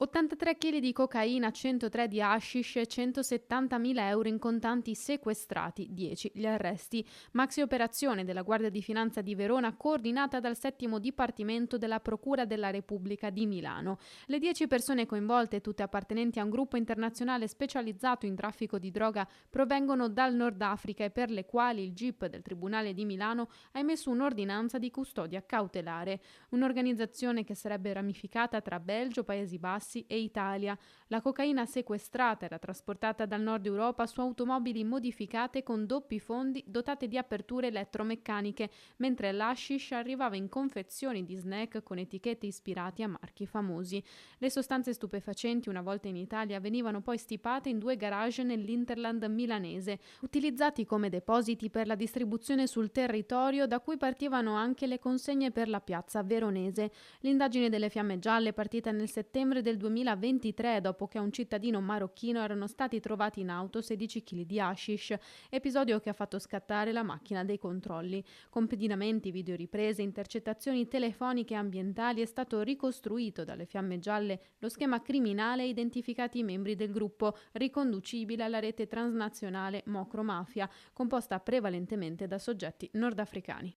83 kg di cocaina, 103 di hashish e 170.000 euro in contanti sequestrati, 10 gli arresti. Maxi operazione della Guardia di Finanza di Verona coordinata dal 7° Dipartimento della Procura della Repubblica di Milano. Le 10 persone coinvolte, tutte appartenenti a un gruppo internazionale specializzato in traffico di droga, provengono dal Nord Africa e per le quali il GIP del Tribunale di Milano ha emesso un'ordinanza di custodia cautelare. Un'organizzazione che sarebbe ramificata tra Belgio, Paesi Bassi e Italia. La cocaina sequestrata era trasportata dal nord Europa su automobili modificate con doppi fondi dotate di aperture elettromeccaniche, mentre l'hashish arrivava in confezioni di snack con etichette ispirate a marchi famosi. Le sostanze stupefacenti, una volta in Italia, venivano poi stipate in 2 garage nell'Interland milanese, utilizzati come depositi per la distribuzione sul territorio, da cui partivano anche le consegne per la piazza veronese. L'indagine delle Fiamme Gialle è partita nel settembre del 2023, dopo che a un cittadino marocchino erano stati trovati in auto 16 kg di hashish, episodio che ha fatto scattare la macchina dei controlli. Con pedinamenti, videoriprese, intercettazioni telefoniche e ambientali è stato ricostruito dalle Fiamme Gialle lo schema criminale e identificati i membri del gruppo, riconducibile alla rete transnazionale Mocro Mafia, composta prevalentemente da soggetti nordafricani.